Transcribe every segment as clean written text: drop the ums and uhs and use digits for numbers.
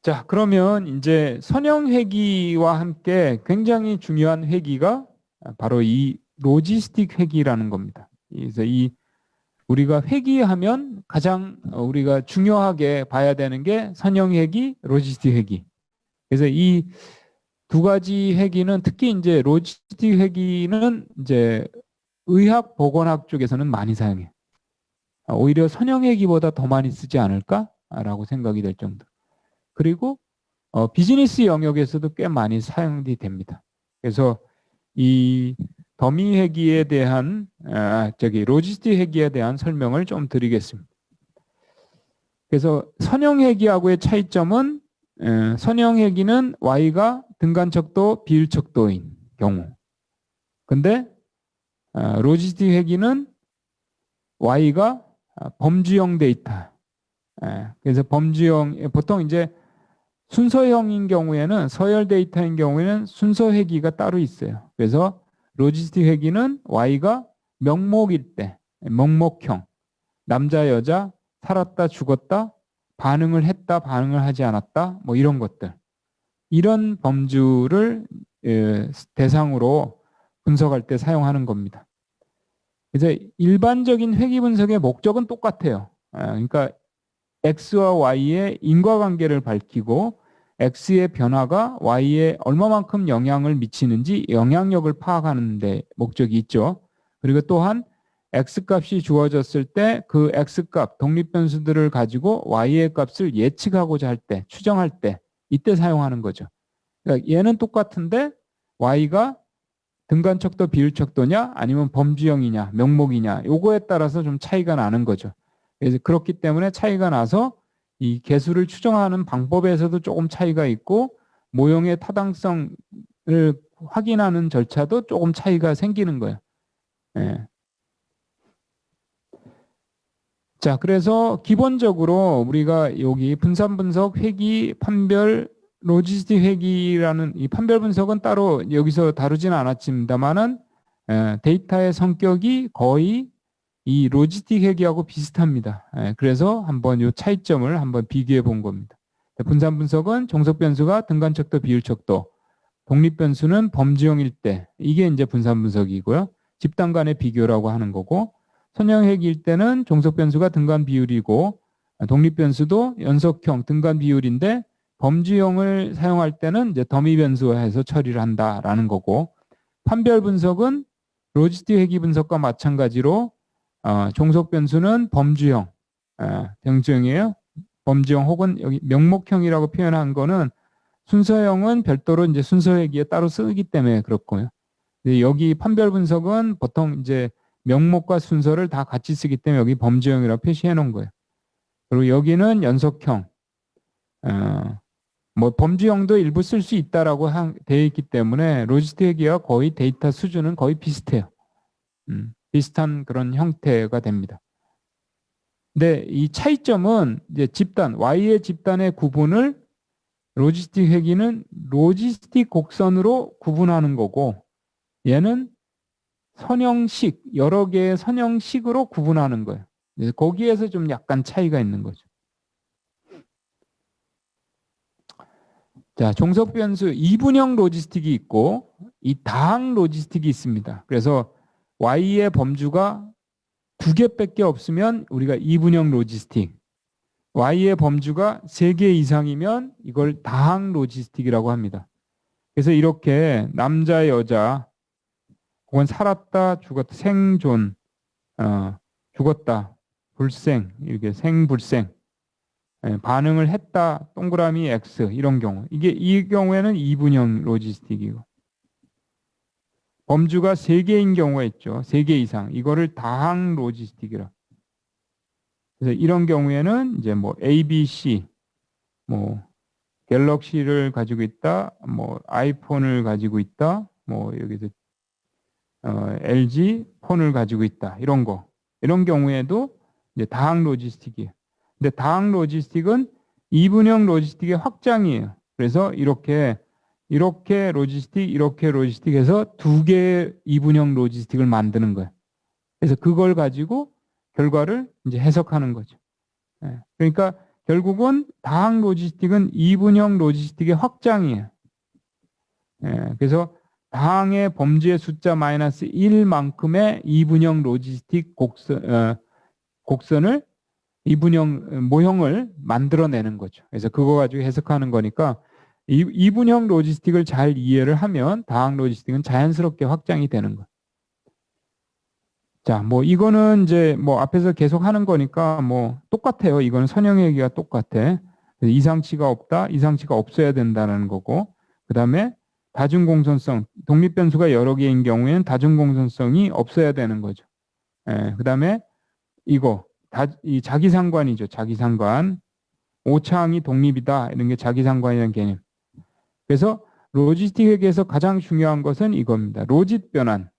자, 그러면 이제 선형 회기와 함께 굉장히 중요한 회기가 바로 이 로지스틱 회기라는 겁니다. 그래서 이 우리가 회기하면 가장 우리가 중요하게 봐야 되는 게 선형 회기, 로지스틱 회기. 그래서 이 두 가지 회기는 특히 이제 로지스틱 회기는 이제 의학 보건학 쪽에서는 많이 사용해. 오히려 선형 회기보다 더 많이 쓰지 않을까라고 생각이 될 정도. 그리고 비즈니스 영역에서도 꽤 많이 사용이 됩니다. 그래서 이 더미 회기에 대한 로지스틱 회기에 대한 설명을 좀 드리겠습니다. 그래서 선형 회기하고의 차이점은 선형 회기는 Y가 등간척도 비율척도인 경우. 근데 로지스틱 회기는 Y가 범주형 데이터. 그래서 범주형 보통 이제 순서형인 경우에는 서열 데이터인 경우에는 순서 회기가 따로 있어요. 그래서 로지스틱 회기는 Y가 명목일 때, 명목형, 남자, 여자, 살았다, 죽었다, 반응을 했다, 반응을 하지 않았다, 뭐 이런 것들. 이런 범주를 대상으로 분석할 때 사용하는 겁니다. 그래서 일반적인 회기 분석의 목적은 똑같아요. 그러니까 X와 Y의 인과관계를 밝히고 X의 변화가 Y에 얼마만큼 영향을 미치는지 영향력을 파악하는 데 목적이 있죠. 그리고 또한 X값이 주어졌을 때 그 X값, 독립변수들을 가지고 Y의 값을 예측하고자 할 때, 추정할 때 이때 사용하는 거죠. 그러니까 얘는 똑같은데 Y가 등간척도 비율척도냐 아니면 범주형이냐 명목이냐 요거에 따라서 좀 차이가 나는 거죠. 그래서 그렇기 때문에 차이가 나서 이 개수를 추정하는 방법에서도 조금 차이가 있고 모형의 타당성을 확인하는 절차도 조금 차이가 생기는 거예요. 예. 자, 그래서 기본적으로 우리가 여기 분산 분석, 회기, 판별, 로지스틱 회기라는 이 판별 분석은 따로 여기서 다루지는 않았습니다만은 데이터의 성격이 거의 이 로지스틱 회기하고 비슷합니다. 그래서 한번 이 차이점을 한번 비교해 본 겁니다. 분산 분석은 종속 변수가 등간척도, 비율척도, 독립 변수는 범주형일 때 이게 이제 분산 분석이고요. 집단 간의 비교라고 하는 거고 선형 회기일 때는 종속 변수가 등간 비율이고 독립 변수도 연속형 등간 비율인데 범주형을 사용할 때는 이제 더미 변수화해서 처리를 한다라는 거고 판별 분석은 로지스틱 회기 분석과 마찬가지로 종속 변수는 범주형, 병주형이에요. 범주형 혹은 여기 명목형이라고 표현한 거는 순서형은 별도로 이제 순서 회기에 따로 쓰기 때문에 그렇고요. 여기 판별 분석은 보통 이제 명목과 순서를 다 같이 쓰기 때문에 여기 범주형이라고 표시해 놓은 거예요. 그리고 여기는 연속형, 뭐 범주형도 일부 쓸 수 있다라고 되어 있기 때문에 로지스틱 회기와 거의 데이터 수준은 거의 비슷해요. 비슷한 그런 형태가 됩니다. 근데 이 차이점은 이제 집단, Y의 집단의 구분을 로지스틱 회기는 로지스틱 곡선으로 구분하는 거고 얘는 선형식, 여러 개의 선형식으로 구분하는 거예요. 그래서 거기에서 좀 약간 차이가 있는 거죠. 자, 종속 변수 이분형 로지스틱이 있고 이 다항 로지스틱이 있습니다. 그래서 Y의 범주가 두 개밖에 없으면 우리가 이분형 로지스틱, Y의 범주가 세 개 이상이면 이걸 다항 로지스틱이라고 합니다. 그래서 이렇게 남자, 여자, 혹은 살았다, 죽었다, 생존, 죽었다, 불생, 이렇게 생불생, 반응을 했다, 동그라미 X 이런 경우, 이 경우에는 이분형 로지스틱이고 범주가 세 개인 경우가 있죠. 세 개 이상 이거를 다항 로지스틱이라. 그래서 이런 경우에는 이제 뭐 A, B, C, 뭐 갤럭시를 가지고 있다, 뭐 아이폰을 가지고 있다, 뭐 여기서 LG 폰을 가지고 있다, 이런 거, 이런 경우에도 이제 다항 로지스틱이에요. 근데 다항 로지스틱은 이분형 로지스틱의 확장이에요. 그래서 이렇게 로지스틱, 이렇게 로지스틱 해서 두 개의 이분형 로지스틱을 만드는 거예요. 그래서 그걸 가지고 결과를 이제 해석하는 거죠. 그러니까 결국은 다항 로지스틱은 이분형 로지스틱의 확장이에요. 그래서 다항의 범주의 숫자 마이너스 1만큼의 이분형 로지스틱 곡선을 이분형 모형을 만들어내는 거죠. 그래서 그거 가지고 해석하는 거니까 이분형 로지스틱을 잘 이해를 하면 다항 로지스틱은 자연스럽게 확장이 되는 거예요. 자, 뭐 이거는 이제 뭐 앞에서 계속 하는 거니까 뭐 똑같아요. 이거는 선형의 얘기가 똑같아. 이상치가 없다, 이상치가 없어야 된다는 거고, 그 다음에 다중공선성, 독립변수가 여러 개인 경우에는 다중공선성이 없어야 되는 거죠. 그 다음에 이거 이 자기상관이죠. 자기상관. 오차항이 독립이다. 이런 게 자기상관이라는 개념. 그래서 로지스틱 회계에서 가장 중요한 것은 이겁니다. 로짓 변환.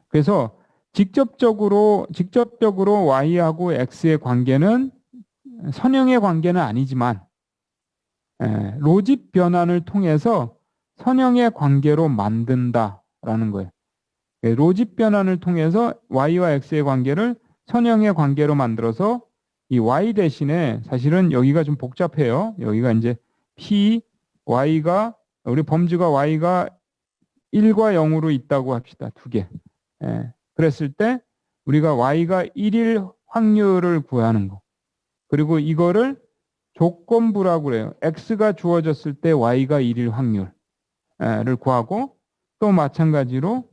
그래서 직접적으로 y하고 x의 관계는 선형의 관계는 아니지만 로짓 변환을 통해서 선형의 관계로 만든다라는 거예요. 로짓 변환을 통해서 y와 x의 관계를 선형의 관계로 만들어서 이 y 대신에 사실은 여기가 좀 복잡해요. 여기가 이제 p, y가 우리 범주가 y가 1과 0으로 있다고 합시다. 두 개. 그랬을 때 우리가 y가 1일 확률을 구하는 거. 그리고 이거를 조건부라고 그래요. x가 주어졌을 때 y가 1일 확률을 구하고 또 마찬가지로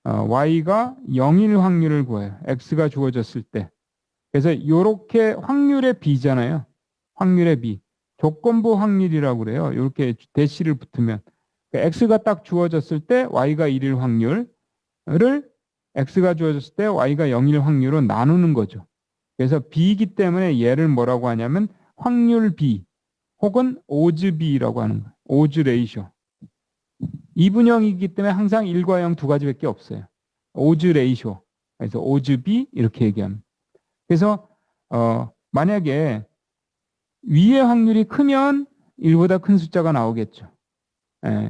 y가 0일 확률을 구해요. x가 주어졌을 때. 그래서 이렇게 확률의 b잖아요. 확률의 b. 조건부 확률이라고 그래요. 이렇게 대시를 붙으면. x가 딱 주어졌을 때 y가 1일 확률을 x가 주어졌을 때 y가 0일 확률로 나누는 거죠. 그래서 b이기 때문에 얘를 뭐라고 하냐면 확률 b 혹은 오즈 b라고 하는 거예요. 오즈 레이쇼. 이분형이기 때문에 항상 1과 0 두 가지밖에 없어요. 오즈 레이쇼. 그래서 오즈 b 이렇게 얘기합니다. 그래서 만약에 위의 확률이 크면 1보다 큰 숫자가 나오겠죠.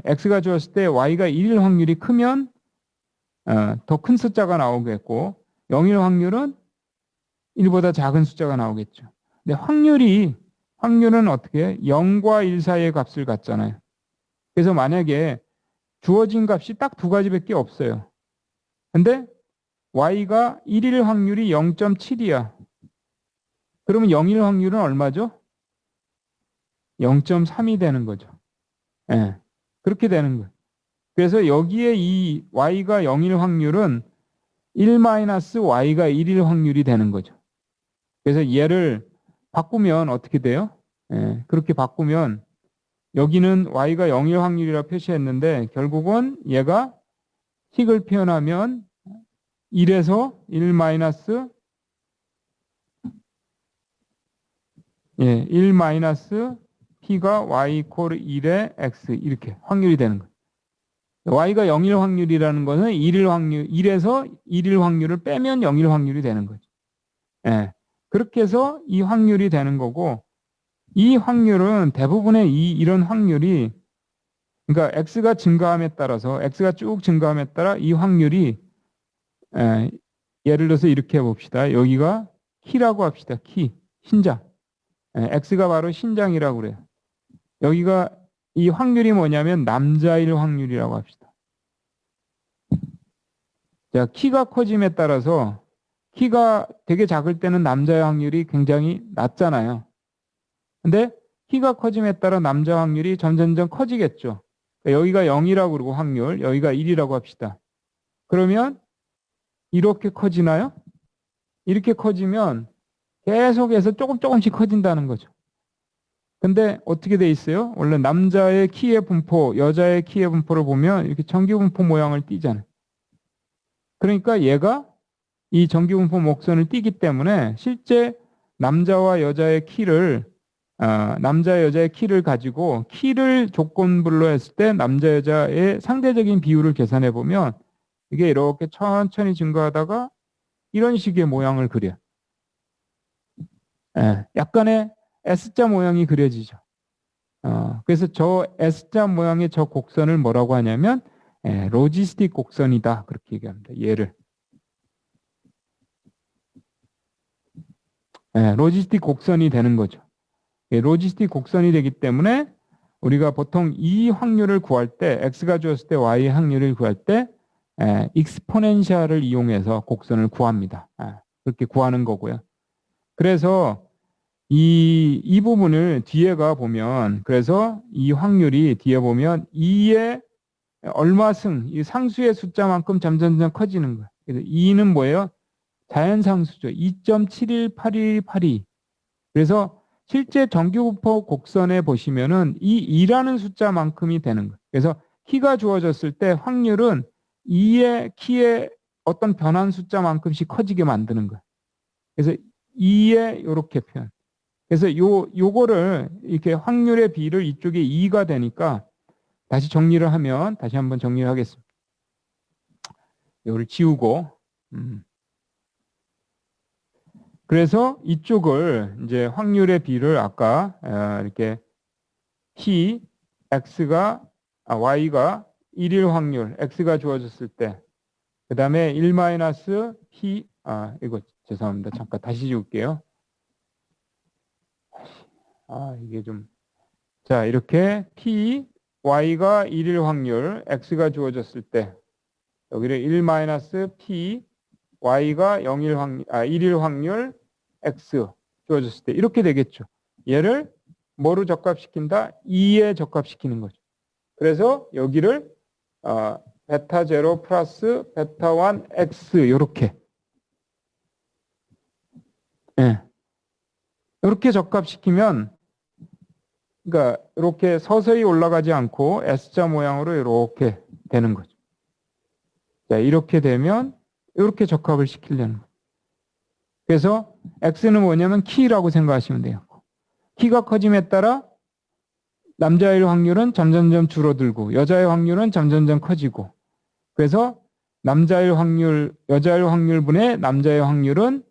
x가 주었을 때 y가 1일 확률이 크면 더 큰 숫자가 나오겠고 0일 확률은 1보다 작은 숫자가 나오겠죠. 근데 확률은 어떻게 해요? 0과 1 사이의 값을 갖잖아요. 그래서 만약에 주어진 값이 딱 두 가지밖에 없어요. 근데 y가 1일 확률이 0.7이야. 그러면 0일 확률은 얼마죠? 0.3이 되는 거죠. 그렇게 되는 거예요. 그래서 여기에 이 y가 0일 확률은 1-y가 1일 확률이 되는 거죠. 그래서 얘를 바꾸면 어떻게 돼요? 그렇게 바꾸면 여기는 y가 0일 확률이라 표시했는데 결국은 얘가 식을 표현하면 1에서 1 마이너스 1 마이너스 p가 y 이퀄 1에 x 이렇게 확률이 되는 거예요. y가 0일 확률이라는 것은 1에서 1일 확률을 빼면 0일 확률이 되는 거죠. 그렇게 해서 이 확률이 되는 거고 이 확률은 대부분의 이런 확률이 그러니까 x가 증가함에 따라서 x가 쭉 증가함에 따라 이 확률이 예를 들어서 이렇게 해봅시다. 여기가 키라고 합시다. 키, 신장. x가 바로 신장이라고 그래요. 여기가 이 확률이 뭐냐면 남자일 확률이라고 합시다. 자, 키가 커짐에 따라서 키가 되게 작을 때는 남자의 확률이 굉장히 낮잖아요. 근데 키가 커짐에 따라 남자 확률이 점점점 커지겠죠. 그러니까 여기가 0이라고 그러고 확률, 여기가 1이라고 합시다. 그러면 이렇게 커지나요? 이렇게 커지면 계속해서 조금씩 커진다는 거죠. 근데 어떻게 돼 있어요? 원래 남자의 키의 분포, 여자의 키의 분포를 보면 이렇게 정기분포 모양을 띠잖아요. 그러니까 얘가 이 정기분포 목선을 띠기 때문에 실제 남자와 여자의 키를 남자 여자의 키를 가지고 키를 조건불로 했을 때 남자 여자의 상대적인 비율을 계산해 보면 이게 이렇게 천천히 증가하다가 이런 식의 모양을 그려. 약간의 S자 모양이 그려지죠. 그래서 저 S자 모양의 저 곡선을 뭐라고 하냐면 로지스틱 곡선이다 그렇게 얘기합니다. 얘를. 로지스틱 곡선이 되는 거죠. 로지스틱 곡선이 되기 때문에 우리가 보통 이 확률을 구할 때 x가 주었을 때 y의 확률을 구할 때 익스포넨셜을 이용해서 곡선을 구합니다. 그렇게 구하는 거고요. 그래서 이 부분을 뒤에가 보면 그래서 이 확률이 뒤에 보면 2의 얼마승, 이 상수의 숫자만큼 점점 커지는 거예요. 그래서 2는 뭐예요? 자연상수죠. 2.718182. 그래서 실제 정규부호 곡선에 보시면은 이 2라는 숫자만큼이 되는 거예요. 그래서 키가 주어졌을 때 확률은 2의 키의 어떤 변환 숫자만큼씩 커지게 만드는 거예요. 그래서 2의 이렇게 표현. 그래서 요거를 이렇게 확률의 비를 이쪽에 2가 되니까 다시 정리를 하면 다시 한번 정리를 하겠습니다. 이거를 지우고 그래서 이쪽을 이제 확률의 비를 아까 이렇게 p x가 y가 1일 확률 x가 주어졌을 때 그 다음에 1 마이너스 p 이거 죄송합니다. 잠깐 다시 지울게요. 이게 좀 자 이렇게 p y가 1일 확률 x가 주어졌을 때 여기를 1 마이너스 p y가 0일 확률 1일 확률 x 주어졌을 때 이렇게 되겠죠. 얘를 뭐로 적합시킨다? 2에 적합시키는 거죠. 그래서 여기를 베타 0 플러스 베타 1 x 이렇게 이렇게 적합시키면 그러니까 이렇게 서서히 올라가지 않고 S자 모양으로 이렇게 되는 거죠. 자, 이렇게 되면 이렇게 적합을 시키려는 거예요. 그래서 X는 뭐냐면 키라고 생각하시면 돼요. 키가 커짐에 따라 남자의 확률은 점점점 줄어들고 여자의 확률은 점점점 커지고 그래서 남자의 확률, 여자의 확률분의 남자의 확률은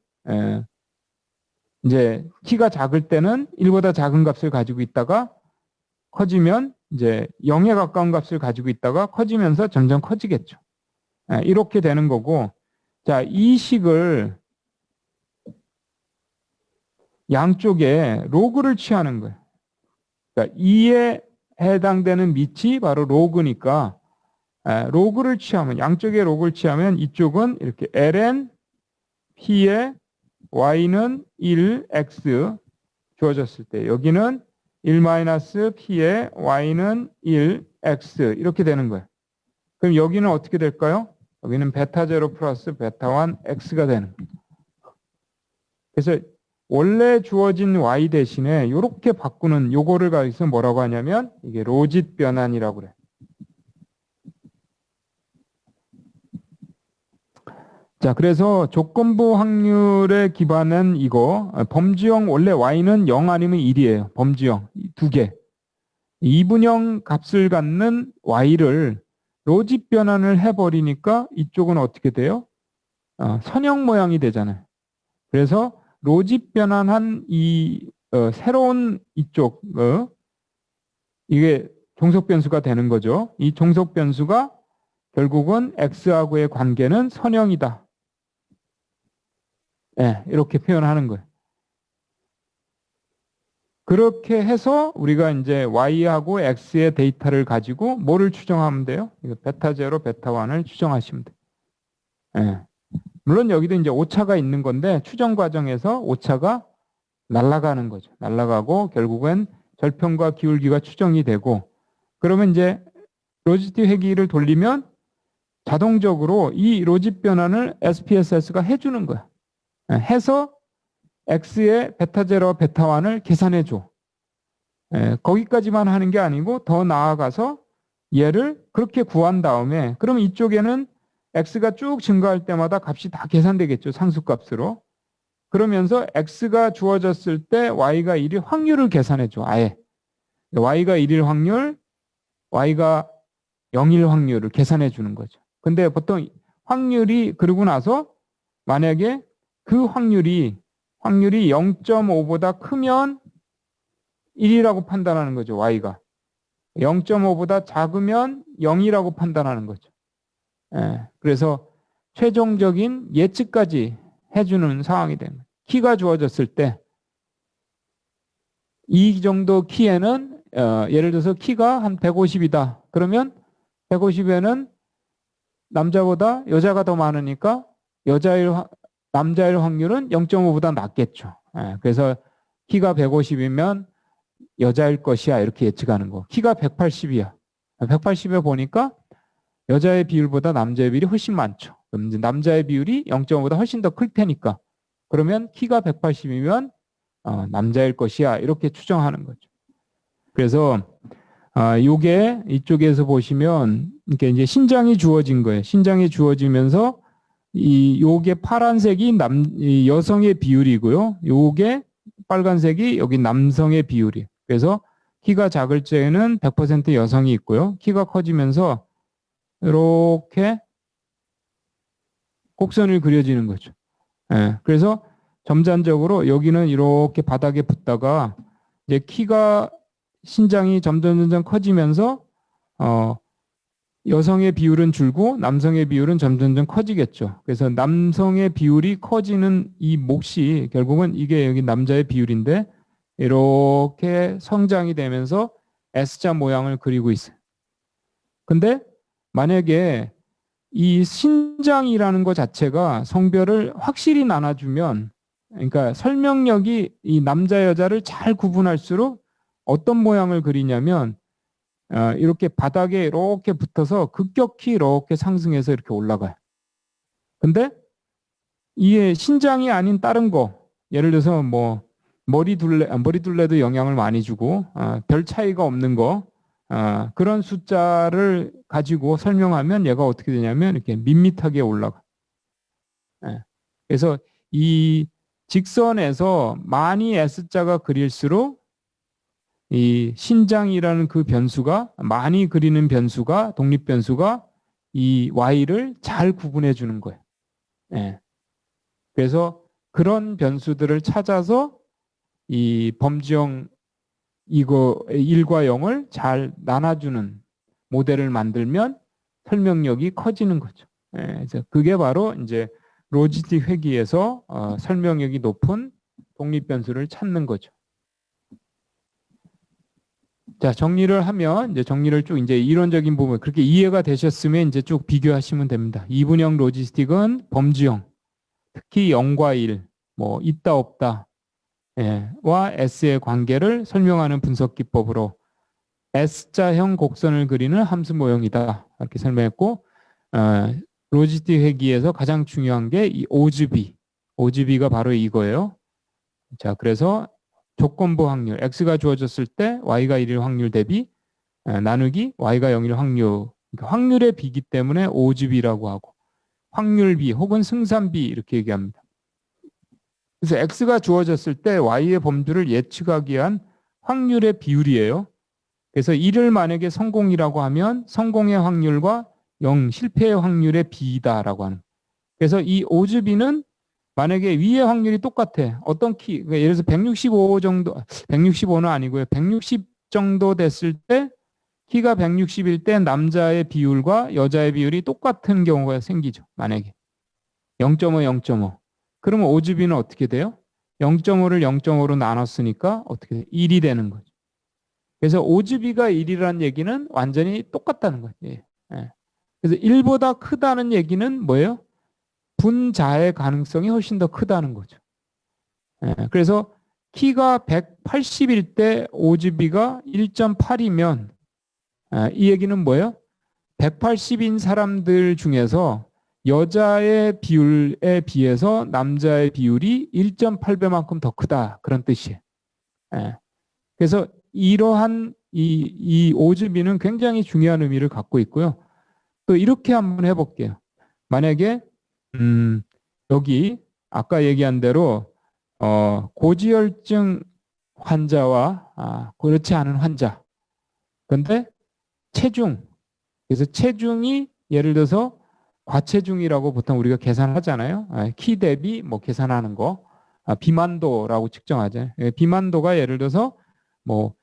이제 키가 작을 때는 1보다 작은 값을 가지고 있다가 커지면 이제 0에 가까운 값을 가지고 있다가 커지면서 점점 커지겠죠. 이렇게 되는 거고 자, 이 식을 양쪽에 로그를 취하는 거예요. 그러니까 2에 해당되는 밑이 바로 로그니까 로그를 취하면 양쪽에 로그를 취하면 이쪽은 이렇게 ln p에 y는 1 x 주어졌을 때 여기는 1 마이너스 p에 y는 1 x 이렇게 되는 거예요. 그럼 여기는 어떻게 될까요? 여기는 베타 0 플러스 베타 1 x가 되는 거예요. 그래서 원래 주어진 y 대신에 이렇게 바꾸는 요거를 가지고 뭐라고 하냐면 이게 로짓 변환이라고 그래. 자, 그래서 조건부 확률에 기반한 이거 범주형 원래 y는 0 아니면 1이에요. 범주형 두 개. 이분형 값을 갖는 y를 로짓 변환을 해버리니까 이쪽은 어떻게 돼요? 선형 모양이 되잖아요. 그래서 로짓 변환한 이 새로운 이쪽 이게 종속 변수가 되는 거죠. 이 종속 변수가 결국은 x하고의 관계는 선형이다. 이렇게 표현하는 거예요. 그렇게 해서 우리가 이제 y하고 x의 데이터를 가지고 뭐를 추정하면 돼요? 이거 베타 0, 베타 1을 추정하시면 돼요. 물론 여기도 이제 오차가 있는 건데 추정 과정에서 오차가 날아가는 거죠. 날아가고 결국엔 절편과 기울기가 추정이 되고 그러면 이제 로지스틱 회귀를 돌리면 자동적으로 이 로짓 변환을 SPSS가 해주는 거야. 해서 X의 베타 0, 베타 1을 계산해 줘. 거기까지만 하는 게 아니고 더 나아가서 얘를 그렇게 구한 다음에 그러면 이쪽에는 X가 쭉 증가할 때마다 값이 다 계산되겠죠. 상수값으로. 그러면서 X가 주어졌을 때 Y가 1일 확률을 계산해 줘. 아예. Y가 1일 확률, Y가 0일 확률을 계산해 주는 거죠. 근데 보통 확률이 그러고 나서 만약에 그 확률이 0.5보다 크면 1이라고 판단하는 거죠. Y가. 0.5보다 작으면 0이라고 판단하는 거죠. 그래서 최종적인 예측까지 해주는 상황이 됩니다. 키가 주어졌을 때 이 정도 키에는 예를 들어서 키가 한 150이다. 그러면 150에는 남자보다 여자가 더 많으니까 남자일 확률은 0.5보다 낮겠죠. 그래서 키가 150이면 여자일 것이야 이렇게 예측하는 거. 키가 180이야. 180에 보니까 여자의 비율보다 남자의 비율이 훨씬 많죠. 그럼 이제 남자의 비율이 0.5보다 훨씬 더 클 테니까. 그러면 키가 180이면 남자일 것이야 이렇게 추정하는 거죠. 그래서 요게 이쪽에서 보시면 이렇게 이제 신장이 주어진 거예요. 신장이 주어지면서 요게 파란색이 이 여성의 비율이고요. 요게 빨간색이 여기 남성의 비율이. 그래서 키가 작을 때에는 100% 여성이 있고요. 키가 커지면서 이렇게 곡선을 그려지는 거죠. 그래서 점진적으로 여기는 이렇게 바닥에 붙다가 이제 신장이 점점 커지면서 여성의 비율은 줄고 남성의 비율은 점점 커지겠죠. 그래서 남성의 비율이 커지는 이 몫이 결국은 이게 여기 남자의 비율인데 이렇게 성장이 되면서 S자 모양을 그리고 있어요. 근데 만약에 이 신장이라는 것 자체가 성별을 확실히 나눠주면 그러니까 설명력이 이 남자 여자를 잘 구분할수록 어떤 모양을 그리냐면 이렇게 바닥에 이렇게 붙어서 급격히 이렇게 상승해서 이렇게 올라가요. 근데 이게 신장이 아닌 다른 거 예를 들어서 뭐 머리둘레도 영향을 많이 주고 별 차이가 없는 거 그런 숫자를 가지고 설명하면 얘가 어떻게 되냐면 이렇게 밋밋하게 올라가. 그래서 이 직선에서 많이 S자가 그릴수록 이 신장이라는 그 변수가 많이 그리는 변수가 독립변수가 이 Y를 잘 구분해 주는 거예요. 그래서 그런 변수들을 찾아서 이 범주형 이거 1과 0을 잘 나눠주는 모델을 만들면 설명력이 커지는 거죠. 그래서 그게 바로 이제 로지스틱 회귀에서 설명력이 높은 독립변수를 찾는 거죠. 자, 정리를 하면 이제 정리를 쭉 이제 이론적인 부분 그렇게 이해가 되셨으면 이제 쭉 비교하시면 됩니다. 이분형 로지스틱은 범주형, 특히 0과 1, 뭐 있다 없다 와 S의 관계를 설명하는 분석 기법으로 S자형 곡선을 그리는 함수 모형이다. 이렇게 설명했고 로지스틱 회귀에서 가장 중요한 게 이 오즈비. 오즈비가 바로 이거예요. 자, 그래서 조건부 확률, X가 주어졌을 때 Y가 1일 확률 대비 나누기 Y가 0일 확률. 그러니까 확률의 비기 때문에 오즈비라고 하고 확률비 혹은 승산비 이렇게 얘기합니다. 그래서 X가 주어졌을 때 Y의 범주를 예측하기 위한 확률의 비율이에요. 그래서 1을 만약에 성공이라고 하면 성공의 확률과 0 실패의 확률의 비이다라고 하는. 그래서 이 오즈비는 만약에 위의 확률이 똑같아. 어떤 키, 그러니까 예를 들어서 165 정도, 165는 아니고요. 160 정도 됐을 때 키가 160일 때 남자의 비율과 여자의 비율이 똑같은 경우가 생기죠. 만약에 0.5, 0.5. 그러면 오즈비는 어떻게 돼요? 0.5를 0.5로 나눴으니까 어떻게 돼요? 1이 되는 거죠. 그래서 오즈비가 1이라는 얘기는 완전히 똑같다는 거예요. 그래서 1보다 크다는 얘기는 뭐예요? 분자의 가능성이 훨씬 더 크다는 거죠. 그래서 키가 180일 때 오즈비가 1.8이면 이 얘기는 뭐예요? 180인 사람들 중에서 여자의 비율에 비해서 남자의 비율이 1.8배만큼 더 크다. 그런 뜻이에요. 그래서 이러한 이 오즈비는 굉장히 중요한 의미를 갖고 있고요. 또 이렇게 한번 해볼게요. 만약에 여기 아까 얘기한 대로 고지혈증 환자와 그렇지 않은 환자. 근데 체중. 그래서 체중이 예를 들어서 과체중이라고 보통 우리가 계산하잖아요. 키 대비 뭐 계산하는 거. 비만도라고 측정하죠. 비만도가 예를 들어서 뭐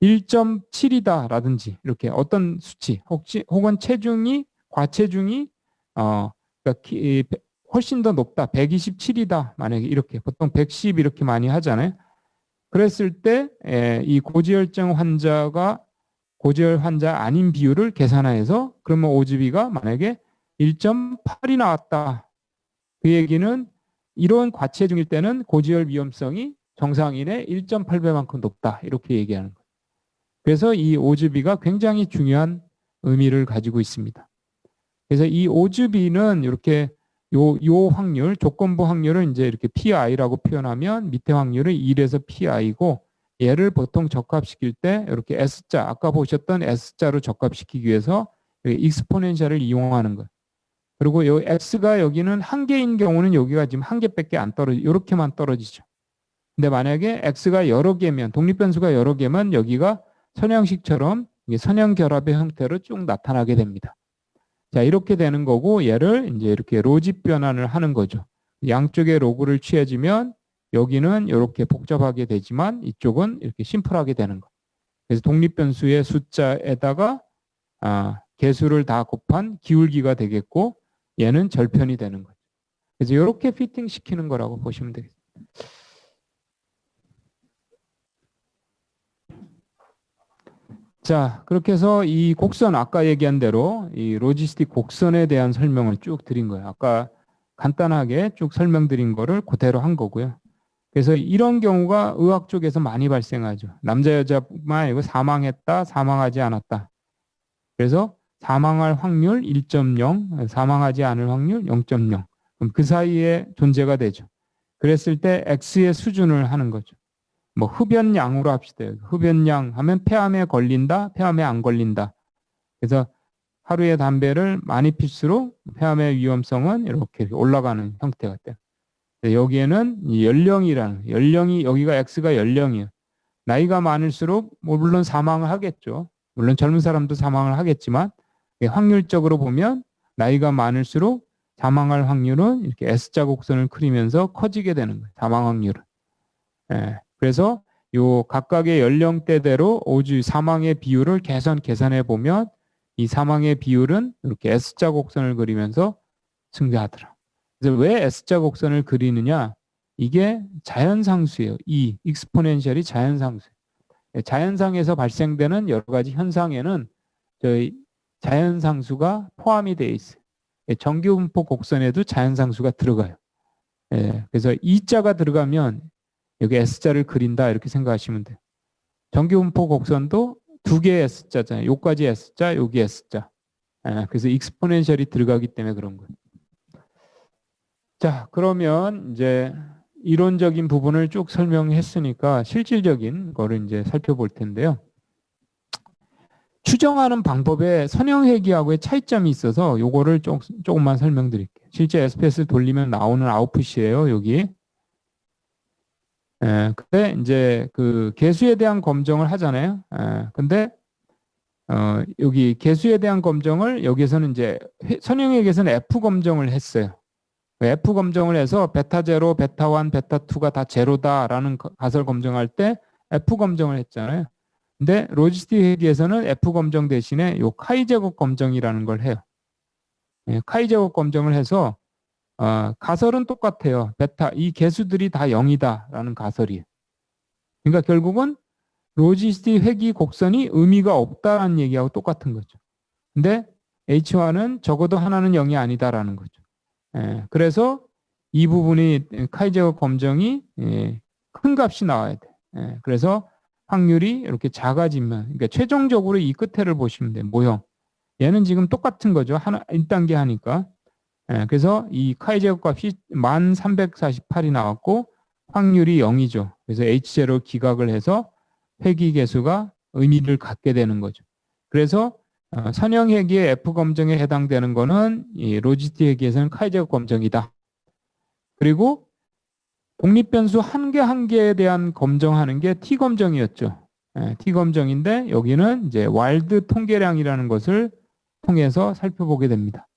1.7이다라든지 이렇게 어떤 수치 혹은 체중이 과체중이 그러니까 훨씬 더 높다. 127이다. 만약에 이렇게 보통 110 이렇게 많이 하잖아요. 그랬을 때 이 고지혈증 환자가 고지혈 환자 아닌 비율을 계산해서 그러면 OGB가 만약에 1.8이 나왔다. 그 얘기는 이런 과체중일 때는 고지혈 위험성이 정상인의 1.8배만큼 높다. 이렇게 얘기하는 거예요. 그래서 이 OGB가 굉장히 중요한 의미를 가지고 있습니다. 그래서 이 OGB는 이렇게 요 확률, 조건부 확률을 이제 이렇게 PI라고 표현하면 밑에 확률은 1에서 PI고 얘를 보통 적합시킬 때 이렇게 S자, 아까 보셨던 S자로 적합시키기 위해서 익스포넨셜을 이용하는 거예요. 그리고 요 X가 여기는 한 개인 경우는 여기가 지금 한 개밖에 안 떨어지죠. 이렇게만 떨어지죠. 근데 만약에 X가 여러 개면, 독립변수가 여러 개면 여기가 선형식처럼 선형결합의 형태로 쭉 나타나게 됩니다. 자, 이렇게 되는 거고 얘를 이제 이렇게 로집 변환을 하는 거죠. 양쪽의 로그를 취해주면 여기는 이렇게 복잡하게 되지만 이쪽은 이렇게 심플하게 되는 거. 그래서 독립변수의 숫자에다가 개수를 다 곱한 기울기가 되겠고 얘는 절편이 되는 거죠. 그래서 이렇게 피팅 시키는 거라고 보시면 되겠습니다. 자, 그렇게 해서 이 곡선 아까 얘기한 대로 이 로지스틱 곡선에 대한 설명을 쭉 드린 거예요. 아까 간단하게 쭉 설명드린 거를 그대로 한 거고요. 그래서 이런 경우가 의학 쪽에서 많이 발생하죠. 남자 여자만 아니고 사망했다, 사망하지 않았다. 그래서 사망할 확률 1.0, 사망하지 않을 확률 0.0. 그럼 그 사이에 존재가 되죠. 그랬을 때 X의 수준을 하는 거죠. 뭐 흡연량으로 합시다. 흡연량 하면 폐암에 걸린다, 폐암에 안 걸린다. 그래서 하루에 담배를 많이 필수록 폐암의 위험성은 이렇게 올라가는 형태가 돼요. 여기에는 연령이 여기가 X가 연령이에요. 나이가 많을수록 물론 사망을 하겠죠. 물론 젊은 사람도 사망을 하겠지만 확률적으로 보면 나이가 많을수록 사망할 확률은 이렇게 S자 곡선을 그리면서 커지게 되는 거예요. 사망 확률은. 그래서 요 각각의 연령대대로 사망의 비율을 계산해 보면 이 사망의 비율은 이렇게 S자 곡선을 그리면서 증가하더라. 그래서 왜 S자 곡선을 그리느냐? 이게 자연상수예요. 이 익스포넨셜이 자연상수예요. 자연상에서 발생되는 여러 가지 현상에는 저희 자연상수가 포함이 되어 있어요. 정규분포 곡선에도 자연상수가 들어가요. 그래서 E자가 들어가면 여기 S자를 그린다 이렇게 생각하시면 돼요. 정규분포 곡선도 두 개의 S자잖아요. 여기까지 S자, 여기 S자. 그래서 익스포넨셜이 들어가기 때문에 그런 거예요. 자, 그러면 이제 이론적인 부분을 쭉 설명했으니까 실질적인 거를 이제 살펴볼 텐데요. 추정하는 방법에 선형회귀하고의 차이점이 있어서 요거를 조금만 설명드릴게요. 실제 SPS 돌리면 나오는 아웃풋이에요, 여기. 근데 이제 그 개수에 대한 검정을 하잖아요. 근데 여기 개수에 대한 검정을 여기에서는 이제 선형회귀에서는 F 검정을 했어요. F 검정을 해서 베타 0, 베타 1, 베타 2가 다 제로다라는 가설 검정할 때 F 검정을 했잖아요. 근데 로지스틱 회귀에서는 F 검정 대신에 요 카이 제곱 검정이라는 걸 해요. 카이 제곱 검정을 해서 가설은 똑같아요. 베타 이 개수들이 다 0이다라는 가설이에요. 그러니까 결국은 로지스틱 회귀 곡선이 의미가 없다라는 얘기하고 똑같은 거죠. 근데 H1은 적어도 하나는 0이 아니다라는 거죠. 그래서 이 부분이 카이 제곱 검정이 큰 값이 나와야 돼. 그래서 확률이 이렇게 작아지면, 그러니까 최종적으로 이 끝에를 보시면 돼요. 모형. 얘는 지금 똑같은 거죠. 1단계 하니까. 그래서 이 카이 제곱 값이 1348이 나왔고 확률이 0이죠. 그래서 H0 기각을 해서 회귀 개수가 의미를 갖게 되는 거죠. 그래서 선형회귀의 F 검정에 해당되는 거는 이 로지스틱 회귀에서는 카이 제곱 검정이다. 그리고 독립변수 한 개 한 개에 대한 검정하는 게 T 검정이었죠. T 검정인데 여기는 이제 와일드 통계량이라는 것을 통해서 살펴보게 됩니다.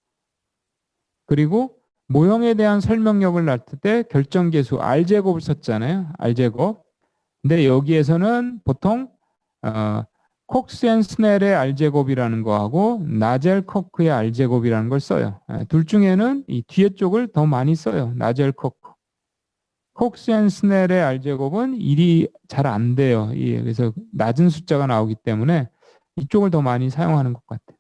그리고 모형에 대한 설명력을 나쁠 때 결정계수 R제곱을 썼잖아요. R제곱. 근데 여기에서는 보통 콕스 앤 스넬의 R제곱이라는 거하고 나젤 커크의 R제곱이라는 걸 써요. 둘 중에는 이 뒤에 쪽을 더 많이 써요. 나젤 커크. 콕스 앤 스넬의 R제곱은 일이 잘 안 돼요. 그래서 낮은 숫자가 나오기 때문에 이쪽을 더 많이 사용하는 것 같아요.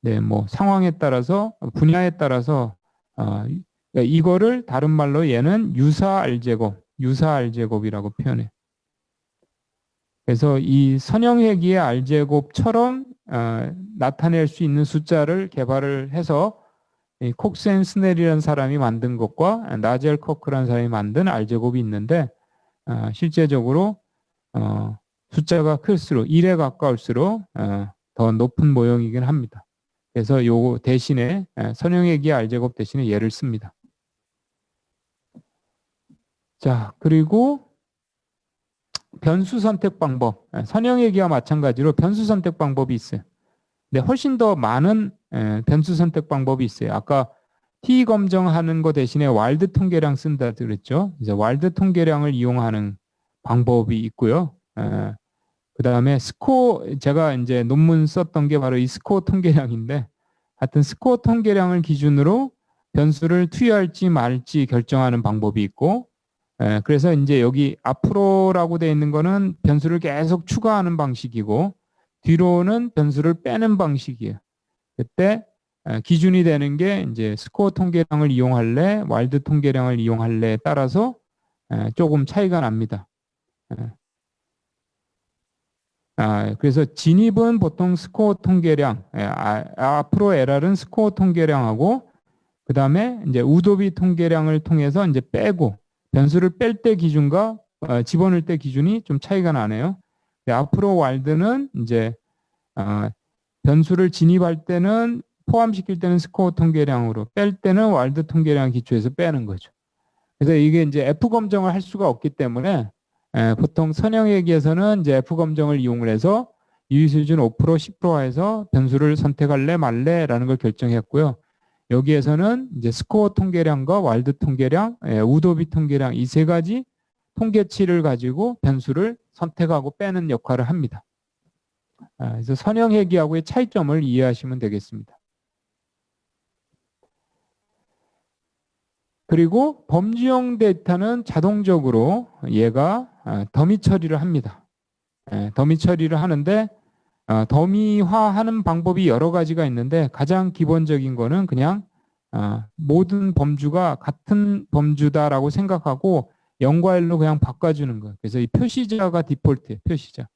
네, 뭐 상황에 따라서 분야에 따라서 그러니까 이거를 다른 말로 얘는 유사 R제곱이라고 표현해. 그래서 이 선형회귀의 R제곱처럼 나타낼 수 있는 숫자를 개발을 해서 이 콕스 앤 스넬이라는 사람이 만든 것과 나젤 커크라는 사람이 만든 R제곱이 있는데 실제적으로 숫자가 클수록 1에 가까울수록 더 높은 모형이긴 합니다. 그래서 요 대신에 선형회귀의 R제곱 대신에 얘를 씁니다. 자, 그리고 변수 선택 방법. 선형회귀와 마찬가지로 변수 선택 방법이 있어요. 근데 훨씬 더 많은 변수 선택 방법이 있어요. 아까 t 검정하는 거 대신에 와일드 통계량 쓴다 그랬죠. 이제 와일드 통계량을 이용하는 방법이 있고요. 그 다음에 스코어, 제가 이제 논문 썼던 게 바로 이 스코어 통계량인데, 하여튼 스코어 통계량을 기준으로 변수를 투여할지 말지 결정하는 방법이 있고, 그래서 이제 여기 앞으로라고 되어 있는 거는 변수를 계속 추가하는 방식이고, 뒤로는 변수를 빼는 방식이에요. 그때 기준이 되는 게 이제 스코어 통계량을 이용할래, 와일드 통계량을 이용할래에 따라서 조금 차이가 납니다. 그래서 진입은 보통 스코어 통계량, 앞으로 LR은 스코어 통계량하고, 그 다음에 이제 우도비 통계량을 통해서 이제 빼고, 변수를 뺄 때 기준과 집어넣을 때 기준이 좀 차이가 나네요. 앞으로 와일드는 이제 변수를 진입할 때는 포함시킬 때는 스코어 통계량으로, 뺄 때는 와일드 통계량 기초에서 빼는 거죠. 그래서 이게 이제 F 검정을 할 수가 없기 때문에 보통 선형회귀에서는 이제 F 검정을 이용을 해서 유의수준 5%, 10%에서 변수를 선택할래 말래라는 걸 결정했고요. 여기에서는 이제 스코어 통계량과 와일드 통계량, 우도비 통계량 이 세 가지 통계치를 가지고 변수를 선택하고 빼는 역할을 합니다. 그래서 선형회귀하고의 차이점을 이해하시면 되겠습니다. 그리고 범주형 데이터는 자동적으로 얘가 더미 처리를 합니다. 더미 처리를 하는데 더미화하는 방법이 여러 가지가 있는데 가장 기본적인 거는 그냥 모든 범주가 같은 범주다라고 생각하고 0과 1로 그냥 바꿔주는 거예요. 그래서 이 표시자가 디폴트예요. 표시자.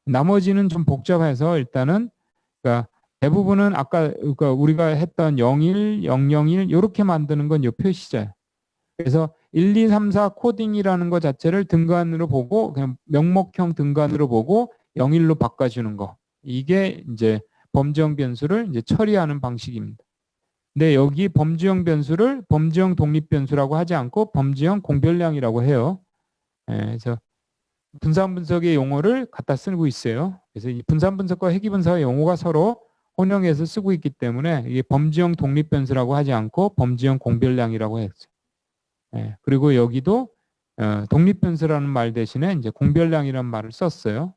나머지는 좀 복잡해서 일단은 그러니까 대부분은 아까 그러니까 우리가 했던 01, 001 이렇게 만드는 건 이 표시자예요. 그래서 1, 2, 3, 4 코딩이라는 것 자체를 등간으로 보고 그냥 명목형 등간으로 보고 01로 바꿔주는 거. 이게 이제 범주형 변수를 이제 처리하는 방식입니다. 근데 여기 범주형 변수를 범주형 독립 변수라고 하지 않고 범주형 공별량이라고 해요. 그래서 분산 분석의 용어를 갖다 쓰고 있어요. 그래서 이 분산 분석과 회귀 분석의 용어가 서로 혼용해서 쓰고 있기 때문에 이게 범주형 독립 변수라고 하지 않고 범주형 공별량이라고 했어요. 그리고 여기도 독립 변수라는 말 대신에 이제 공별량이라는 말을 썼어요.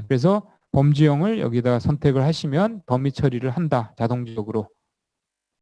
그래서 범주형을 여기다가 선택을 하시면 더미 처리를 한다. 자동적으로.